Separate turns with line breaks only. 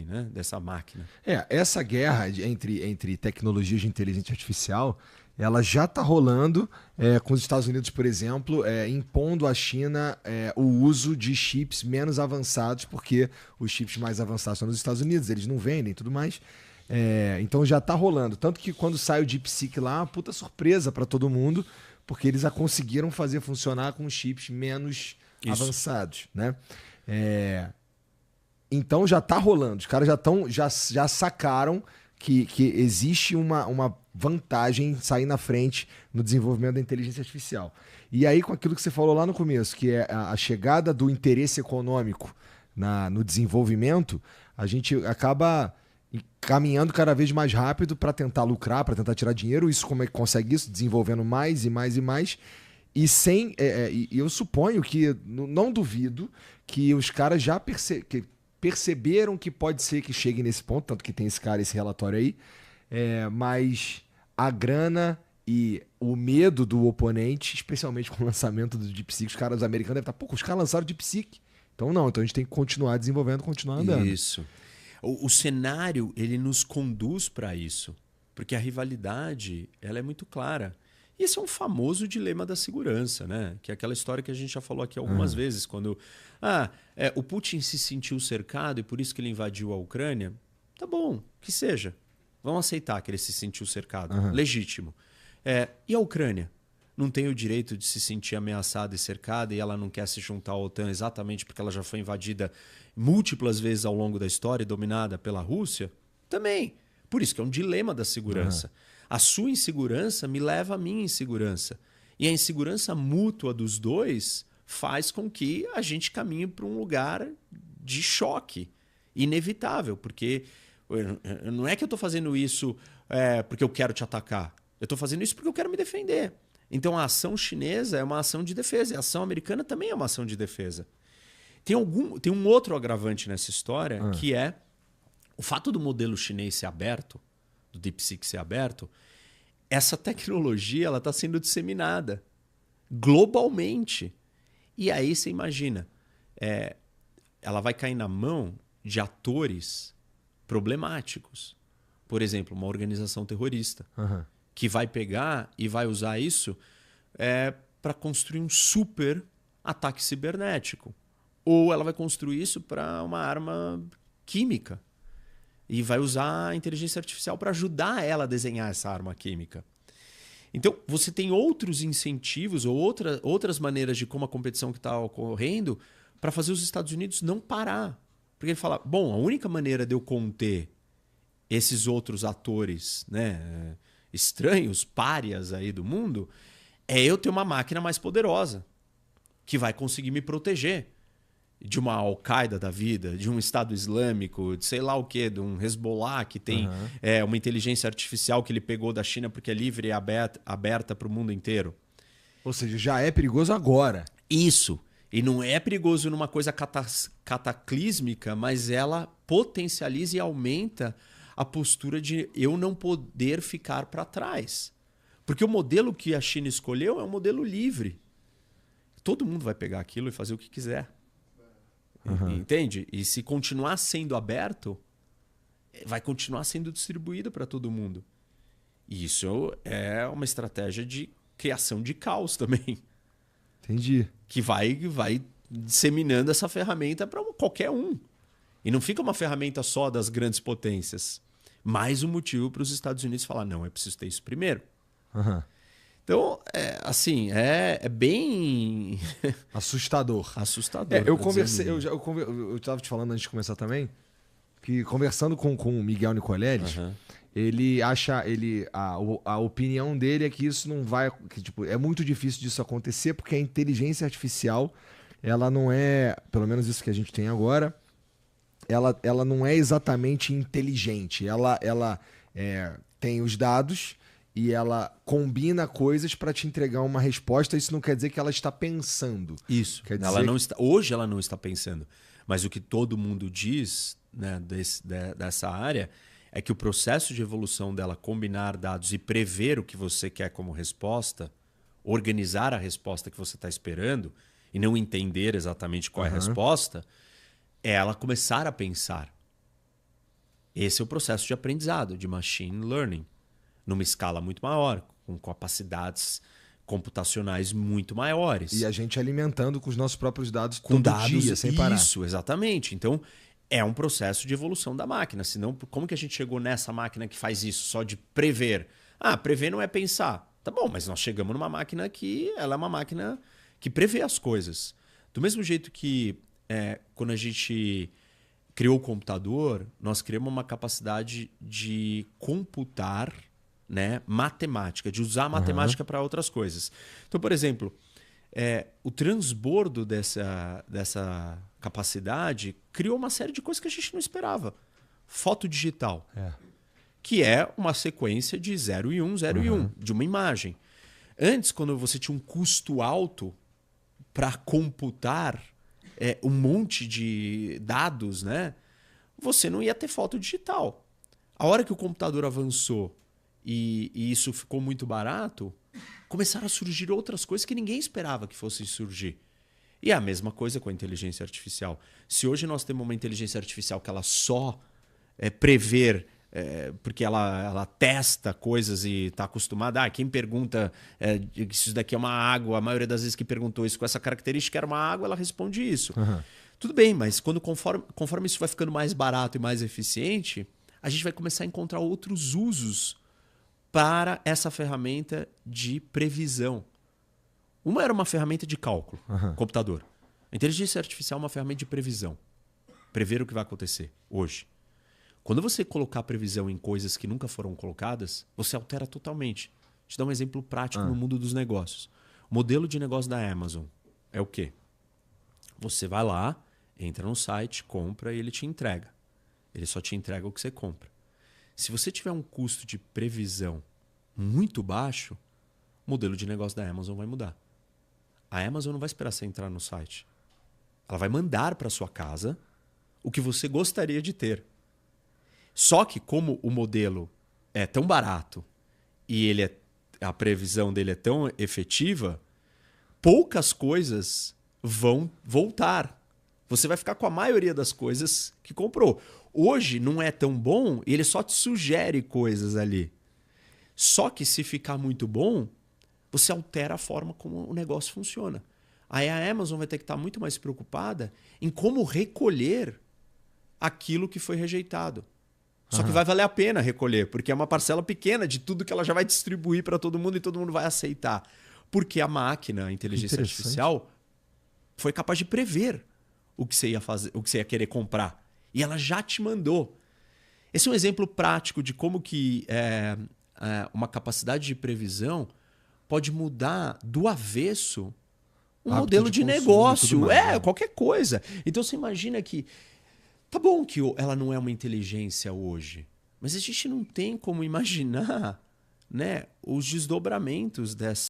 né, dessa máquina.
Essa guerra entre tecnologias de inteligência artificial, ela já está rolando com os Estados Unidos, por exemplo, impondo à China o uso de chips menos avançados, porque os chips mais avançados são nos Estados Unidos, eles não vendem e tudo mais. Então já está rolando. Tanto que quando sai o DeepSeek lá, uma puta surpresa para todo mundo, porque eles a conseguiram fazer funcionar com chips menos avançados, né? Então já está rolando. Os caras já sacaram que existe uma vantagem em sair na frente no desenvolvimento da inteligência artificial. E aí, com aquilo que você falou lá no começo, que é a chegada do interesse econômico no desenvolvimento, a gente acaba caminhando cada vez mais rápido para tentar lucrar, para tentar tirar dinheiro. Isso, como é que consegue isso? Desenvolvendo mais e mais e mais. E eu suponho que, não duvido, que os caras já perceberam que pode ser que chegue nesse ponto, tanto que tem esse relatório aí, mas a grana e o medo do oponente, especialmente com o lançamento do DeepSeek, os caras americanos devem estar, os caras lançaram o DeepSeek. Então a gente tem que continuar desenvolvendo, continuar andando.
Isso. O cenário, ele nos conduz para isso, porque a rivalidade, ela é muito clara. E esse é um famoso dilema da segurança, né? Que é aquela história que a gente já falou aqui algumas vezes, quando o Putin se sentiu cercado e por isso que ele invadiu a Ucrânia. Tá bom, que seja. Vamos aceitar que ele se sentiu cercado. Legítimo. E a Ucrânia? Não tem o direito de se sentir ameaçada e cercada e ela não quer se juntar à OTAN exatamente porque ela já foi invadida múltiplas vezes ao longo da história e dominada pela Rússia? Também. Por isso que é um dilema da segurança. A sua insegurança me leva à minha insegurança. E a insegurança mútua dos dois faz com que a gente caminhe para um lugar de choque inevitável. Porque não é que eu estou fazendo isso porque eu quero te atacar. Eu estou fazendo isso porque eu quero me defender. Então a ação chinesa é uma ação de defesa. E a ação americana também é uma ação de defesa. Tem um outro agravante nessa história, que é o fato do modelo chinês ser aberto, do DeepSeek ser aberto. Essa tecnologia está sendo disseminada globalmente. E aí você imagina, ela vai cair na mão de atores problemáticos. Por exemplo, uma organização terrorista que vai pegar e vai usar isso para construir um super ataque cibernético. Ou ela vai construir isso para uma arma química. E vai usar a inteligência artificial para ajudar ela a desenhar essa arma química. Então, você tem outros incentivos ou outras maneiras de como a competição que está ocorrendo para fazer os Estados Unidos não parar. Porque ele fala, bom, a única maneira de eu conter esses outros atores, né, estranhos, párias aí do mundo, é eu ter uma máquina mais poderosa que vai conseguir me proteger de uma Al-Qaeda da vida, de um Estado Islâmico, de sei lá o quê, de um Hezbollah que tem uma inteligência artificial que ele pegou da China porque é livre e aberta para o mundo inteiro.
Ou seja, já é perigoso agora.
Isso. E não é perigoso numa coisa cataclísmica, mas ela potencializa e aumenta a postura de eu não poder ficar para trás. Porque o modelo que a China escolheu é um modelo livre. Todo mundo vai pegar aquilo e fazer o que quiser. Entende? E se continuar sendo aberto, vai continuar sendo distribuído para todo mundo. E isso é uma estratégia de criação de caos também.
Entendi.
Que vai disseminando essa ferramenta para qualquer um. E não fica uma ferramenta só das grandes potências. Mais um motivo para os Estados Unidos falar, não, é preciso ter isso primeiro. Então, é bem...
Assustador.
Assustador.
Eu estava te falando antes de começar também, que conversando com o Miguel Nicoleles, ele acha, a opinião dele é que isso não vai, é muito difícil disso acontecer, porque a inteligência artificial, ela não é, pelo menos isso que a gente tem agora, ela não é exatamente inteligente. Ela tem os dados e ela combina coisas para te entregar uma resposta. Isso não quer dizer que ela está pensando.
Isso.
Quer dizer
hoje ela não está pensando. Mas o que todo mundo diz, né, dessa área é que o processo de evolução dela combinar dados e prever o que você quer como resposta, organizar a resposta que você está esperando e não entender exatamente qual é a resposta, é ela começar a pensar. Esse é o processo de aprendizado, de machine learning, numa escala muito maior, com capacidades computacionais muito maiores.
E a gente alimentando com os nossos próprios dados
Com
todo
dados,
dia, sem parar.
Isso, exatamente. Então, é um processo de evolução da máquina. Senão, como que a gente chegou nessa máquina que faz isso, só de prever? Ah, prever não é pensar. Tá bom, mas nós chegamos numa máquina que ela é uma máquina que prevê as coisas. Do mesmo jeito que quando a gente criou o computador, nós criamos uma capacidade de computar, né, matemática, de usar a matemática para outras coisas. Então, por exemplo, o transbordo dessa capacidade criou uma série de coisas que a gente não esperava. Foto digital, que é uma sequência de 0 e 1, 0 e 1, de uma imagem. Antes, quando você tinha um custo alto para computar um monte de dados, né, você não ia ter foto digital. A hora que o computador avançou e isso ficou muito barato, começaram a surgir outras coisas que ninguém esperava que fossem surgir. E é a mesma coisa com a inteligência artificial. Se hoje nós temos uma inteligência artificial que ela só prever, porque ela testa coisas e está acostumada. Quem pergunta se isso daqui é uma água, a maioria das vezes que perguntou isso com essa característica era uma água, ela responde isso. Tudo bem, mas conforme isso vai ficando mais barato e mais eficiente, a gente vai começar a encontrar outros usos para essa ferramenta de previsão. Uma era uma ferramenta de cálculo, computador. A inteligência artificial é uma ferramenta de previsão. Prever o que vai acontecer hoje. Quando você colocar previsão em coisas que nunca foram colocadas, você altera totalmente. Vou te dar um exemplo prático no mundo dos negócios. O modelo de negócio da Amazon é o quê? Você vai lá, entra no site, compra e ele te entrega. Ele só te entrega o que você compra. Se você tiver um custo de previsão muito baixo, o modelo de negócio da Amazon vai mudar. A Amazon não vai esperar você entrar no site. Ela vai mandar para sua casa o que você gostaria de ter. Só que como o modelo é tão barato e a previsão dele é tão efetiva, poucas coisas vão voltar. Você vai ficar com a maioria das coisas que comprou. Hoje não é tão bom, ele só te sugere coisas ali. Só que se ficar muito bom, você altera a forma como o negócio funciona. Aí a Amazon vai ter que estar muito mais preocupada em como recolher aquilo que foi rejeitado. Só que vai valer a pena recolher, porque é uma parcela pequena de tudo que ela já vai distribuir para todo mundo e todo mundo vai aceitar. Porque a máquina, a inteligência artificial, foi capaz de prever o que você ia fazer, o que você ia querer comprar. E ela já te mandou. Esse é um exemplo prático de como que uma capacidade de previsão pode mudar do avesso um modelo de negócio. Qualquer coisa. Então você imagina que tá bom que ela não é uma inteligência hoje, mas a gente não tem como imaginar, né, os desdobramentos dessa